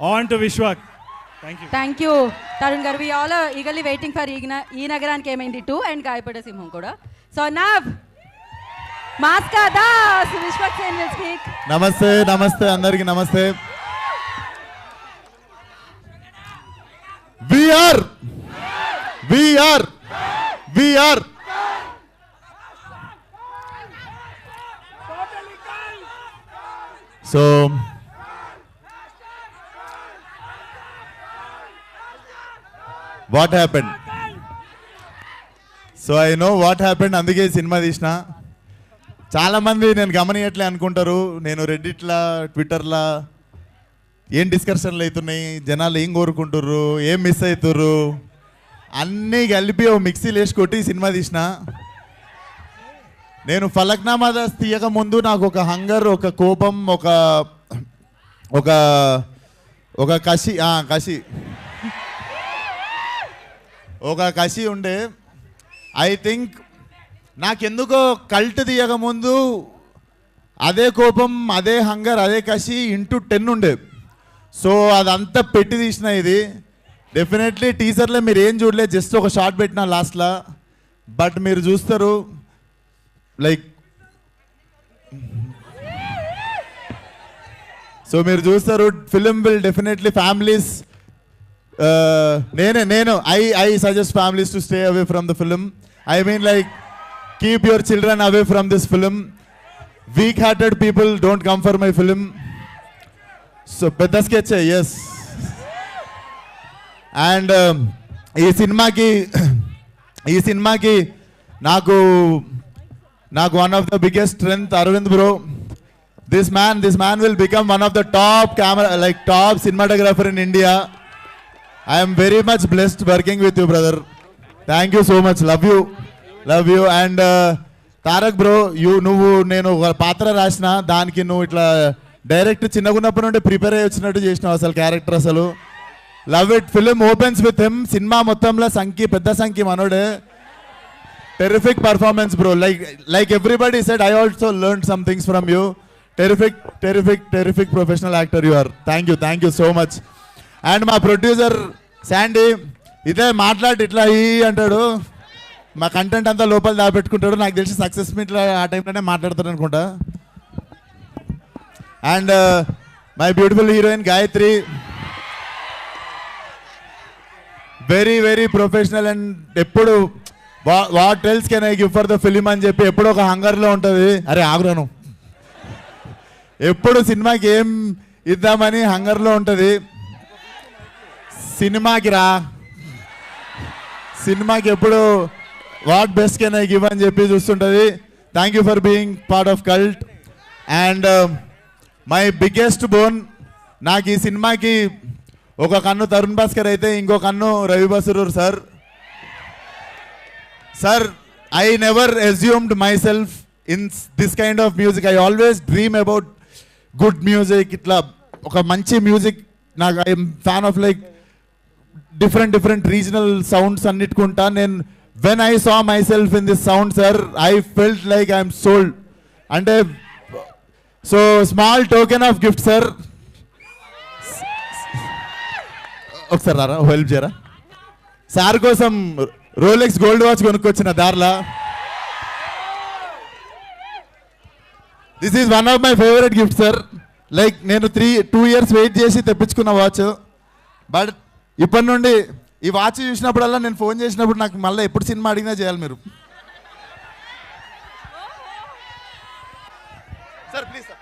On to Vishwak. Thank you. Thank you, Tarun Garu. We all are eagerly waiting for ee Nagaran came in the 2 and Gayapada Simham kuda. So now, Maska Das, Vishwak Sen will speak. Namaste, andariki namaste. We are. So, what happened? So I know what happened. అందుకే cinema తీసిన. చాలా మంది నేను గమనియట్లే అనుకుంటారు. నేను రెడ్డిట్లా ట్విట్టర్లా ఏం డిస్కషన్లు అవుతున్నాయి, జనాలు ఏం కోరుకుంటుర్రు, ఏం మిస్ అవుతుర్రు అన్నీ కలిపి ఓ మిక్సీలు వేసి కొట్టి సినిమా తీసిన. నేను ఫలక్నామా దాస్ తీయక ముందు నాకు ఒక హంగర్, ఒక కోపం, ఒక కసి ఉండే. ఐ థింక్ నాకెందుకో కల్ట్ తీయక ముందు అదే కోపం, అదే హంగర్, అదే కసి ఇంటూ 10 ఉండే. సో అదంతా పెట్టి తీసిన. ఇది డెఫినెట్లీ టీజర్లో మీరు ఏం చూడలేదు, జస్ట్ ఒక షార్ట్ పెట్టిన లాస్ట్లో. బట్ మీరు చూస్తారు లైక్ సో మీరు చూస్తారు ఫిలిం విల్ డెఫినెట్లీ ఫ్యామిలీస్ నేను I suggest families to stay away from the film. I mean like keep your children away from this film. Weak hearted people don't come for my film. So పెద్ద sketches. And ఈ సినిమాకి నాకు one of the biggest strength Aravind bro. This man will become one of the top cinematographer in India. I am very much blessed working with you, brother. Thank you so much. Love you. And Tarak bro, నేను ఒక పాత్ర రాసిన దానికి నువ్వు ఇట్లా direct చిన్నగున్నప్పటి నుండి prepare అయ్యి వచ్చినట్టు చేసినావు అసలు క్యారెక్టర్. అసలు love it. Film opens with him. సినిమా మొత్తంలో పెద్ద సంఖ్య మనోడే. Terrific performance bro. Like everybody said, I also learn some things from you. Terrific professional actor you are. Thank you so much. And మా ప్రొడ్యూసర్ శాండీ ఇదే మాట్లాడి ఇట్లా అంటాడు, మా కంటెంట్ అంతా లోపల దాపెట్టుకుంటాడు. నాకు తెలిసి సక్సెస్ మీట్లో ఆ టైంలోనే మాట్లాడతాడు అనుకుంటా. And my beautiful heroine Gayatri, very very professional. And ఎప్పుడు what else can I give for the film అని చెప్పి ఎప్పుడు ఒక హంగర్లో ఉంటుంది. అరే ఆగురాను, ఎప్పుడు సినిమాకి ఏం ఇద్దామని హంగర్లో ఉంటుంది. సినిమాకి ఎప్పుడు what best can I give అని చెప్పి చూస్తుంటుంది. Thank you for being part of Cult. And my biggest boon, నాకు ఈ సినిమాకి ఒక కన్ను తరుణ్ భాస్కర్ అయితే ఇంకో కన్ను Ravi Basrur sir. I never assumed myself in this kind of music. I always dream about good music. ఇట్లా ఒక మంచి మ్యూజిక్. నాకు I'm fan of like different regional sounds అన్నిటికుంటా. నేను when I saw myself in this sound sir, I felt like I'm sold. అంటే so small token of gift sir. ఒకసారి రారా, help చేయరా. సార్ కోసం రోలెక్స్ గోల్డ్ వాచ్ కొనుక్కొచ్చిన దారిలా. This is one of my favourite gift sir. Like నేను 2 years wait చేసి తెప్పించుకున్న watch. But ఇప్పటి నుండి ఈ వాచ్ చూసినప్పుడల్లా నేను ఫోన్ చేసినప్పుడు నాకు మళ్ళీ ఎప్పుడు సినిమా అడిగినా చేయాలి మీరు. Sir please sir.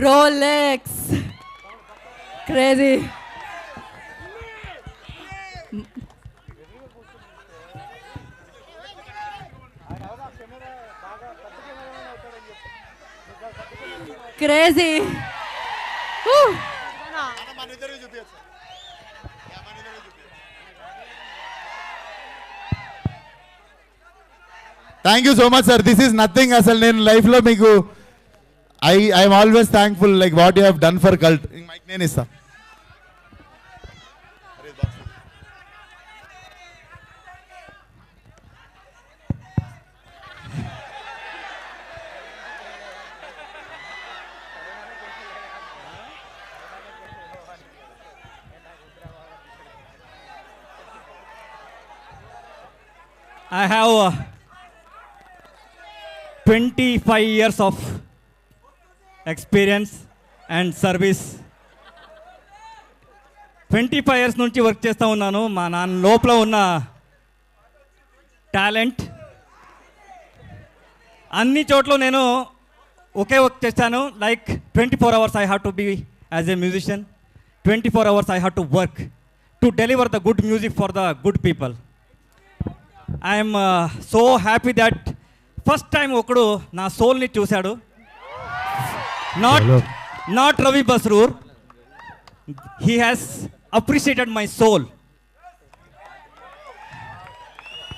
Rolex. Crazy. Crazy. Thank you so much, sir. This is nothing. Asal nenu life lo meeku I am always thankful like what you have done for cult. Mike nenu ista. I have 25 years of experience and service. 25 years నుంచి work చేస్తూ ఉన్నాను. మా నాన్న లోపల ఉన్న talent అన్ని చోట్ల నేను ఒకే వర్క్ చేశాను. Like 24 hours I have to be as a musician. 24 hours I have to work to deliver the good music for the good people. I am so happy that first time ఒకడు నా సోల్ని చూశాడు. Not Ravi Basroor. He has appreciated my soul.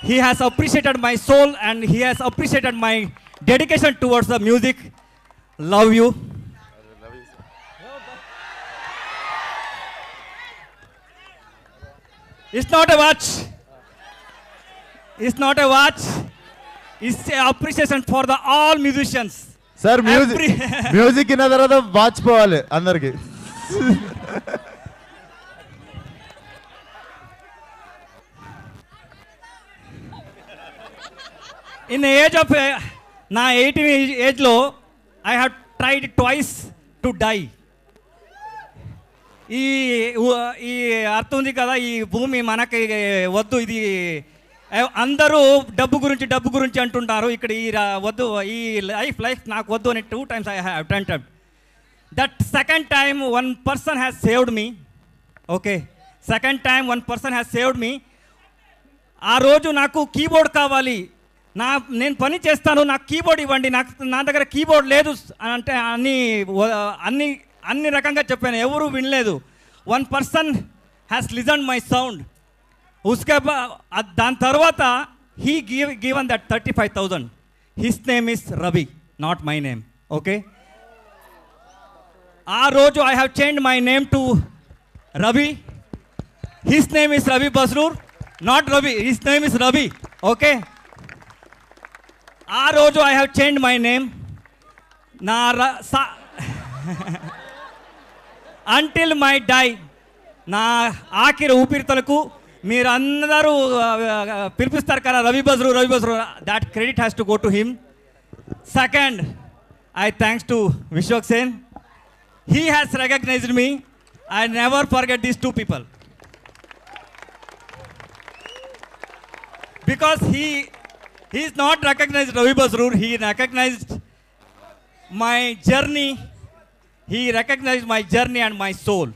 He has appreciated my soul and he has appreciated my dedication towards the music. Love you. It's not a watch. It's not a watch. It's an appreciation for the all musicians. Sir music ఇన్న తర్వాత watch పోవాలి అందరికి. In the age of నా 18 ఏజ్లో I have tried twice to die. ఈ అర్థం ఉంది కదా, ఈ భూమి మనకి వద్దు, ఇది అందరూ డబ్బు గురించి అంటుంటారు. ఇక్కడ ఈ వద్దు, ఈ లైఫ్ నాకు వద్దు అని 2 times I have attempted. That second time one person has saved me. Okay, second time one person has saved me. ఆ రోజు నాకు కీబోర్డ్ కావాలి, నేను పని చేస్తాను, నాకు కీబోర్డ్ ఇవ్వండి, నా దగ్గర కీబోర్డ్ లేదు అంటే అన్ని రకంగా చెప్పాను, ఎవరు వినలేదు. One person has listen my sound. దాని తర్వాత he given that 35,000. His name is Ravi, not my name. Okay, ఆ రోజు I have change my name to Ravi. His name is Ravi Basrur, not Ravi. His name is Ravi. Okay, ఆ రోజు I have change my name. Until my die, నా ఆఖరి ఊపిరితలకు మీరు అందరూ పిలిపిస్తారు కదా Ravi Basrur, that credit has to go to him. Second, I thanks to Vishwak Sen. He has recognized me. I never forget these 2 people. Because he is not recognized Ravi Basroor, he recognized my journey. He recognized my journey and my soul.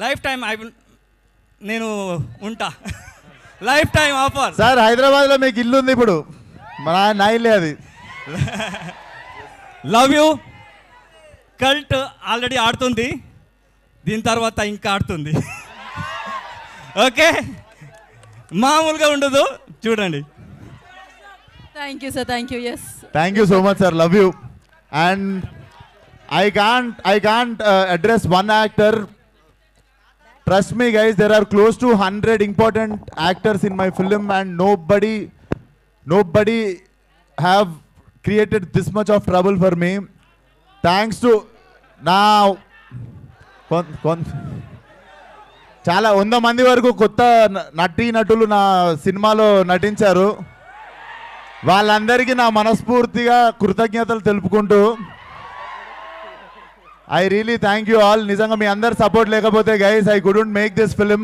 Lifetime I will నేను ఉంటా. Life time offer. Sir హైదరాబాద్లో మీకు ఇల్లు ఉంది ఇప్పుడు, నా ఇల్లే అది. Love you. కల్ట్ ఆల్రెడీ ఆడుతుంది, దీని తర్వాత ఇంకా ఆడుతుంది. ఓకే, మామూలుగా ఉండదు, చూడండి. Thank you sir, thank you. Yes, thank you so much sir, love you. And I can't address one actor. Trust me guys, there are close to 100 important actors in my film and nobody have created this much of trouble for me. Thanks to చాలా 100 మంది వరకు కొత్త నటులు నా సినిమాలో నటించారు. వాళ్ళందరికీ నా మనస్ఫూర్తిగా కృతజ్ఞతలు తెలుపుకుంటూ I really thank you all. నిజంగా మీ అందరు సపోర్ట్ లేకపోతే guys I couldn't make this film.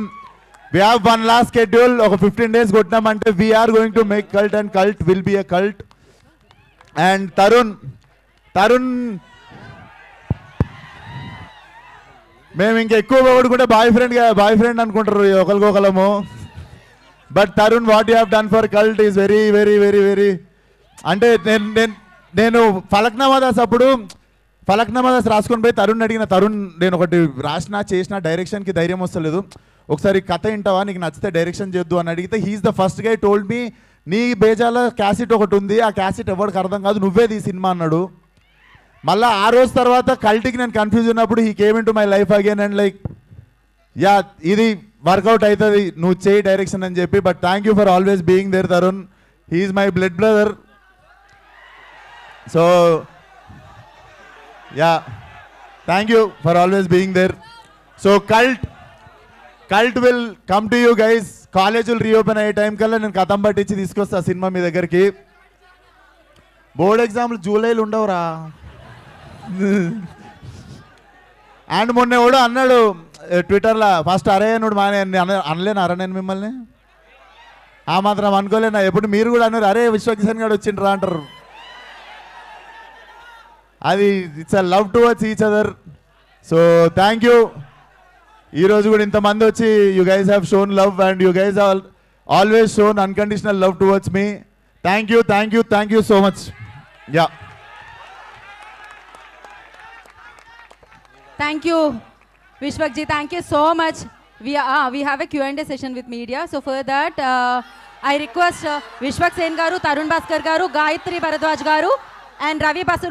We have one last schedule. ఒక 15 days కొట్టినామంటే we are going to make cult and cult will be a cult. And Tarun మేము ఇంకా ఎక్కువ కూడా boy friend అనుకుంటారు ఒకరికొకలము. But Tarun what you have done for cult is very very very very అంటే నేను ఫలక్నామాదాస్ రాసుకొని పోయి తరుణ్ అడిగిన, తరుణ్ నేను ఒకటి చేసిన డైరెక్షన్కి ధైర్యం వస్తలేదు, ఒకసారి కథ వింటావా, నీకు నచ్చితే డైరెక్షన్ చేద్దు అని అడిగితే he's the first guy told me నీ బేజాల క్యాసెట్ ఒకటి ఉంది, ఆ క్యాసెట్ ఎవరికి అర్థం కాదు, నువ్వే ఈ సినిమా అన్నాడు. మళ్ళీ ఆ రోజు తర్వాత కల్ట్కి నేను కన్ఫ్యూజ్ ఉన్నప్పుడు he came in to my life again and like ya ఇది వర్కౌట్ అవుతుంది నువ్వు చేయి డైరెక్షన్ అని చెప్పి. But thank you for always being there Tarun. He's my blood brother. So ya thank you for always being there. So cult will come to you guys. కాలేజీలు reopen అయ్యే time కల్లా నేను కథం పట్టించి తీసుకొస్తా సినిమా మీ దగ్గరికి. బోర్డ్ ఎగ్జామ్లు జూలైలో ఉండవురా. అండ్ మొన్న కూడా అన్నాడు ట్విట్టర్లో ఫస్ట్ అరే నుడు మానే అనలేను అరే నేను మిమ్మల్ని ఆ మాత్రం అనుకోలేనా. ఎప్పుడు మీరు కూడా అన్నారు అరే విశ్వకిషన్ గారు వచ్చిండ్రా అంటారు. అది it's a love towards each other. So thank you. ఈరోజు కూడా ఇంతమంది వచ్చి you guys have shown love and you guys always shown unconditional love towards me. Thank you so much. Yeah Thank you, Vishwak ji. Thank you so much. We have a Q&A session with media. So for that, I request Vishwak Sen garu, Tarun Bhaskar garu, Gayatri Bharadwaj garu, and Ravi Basu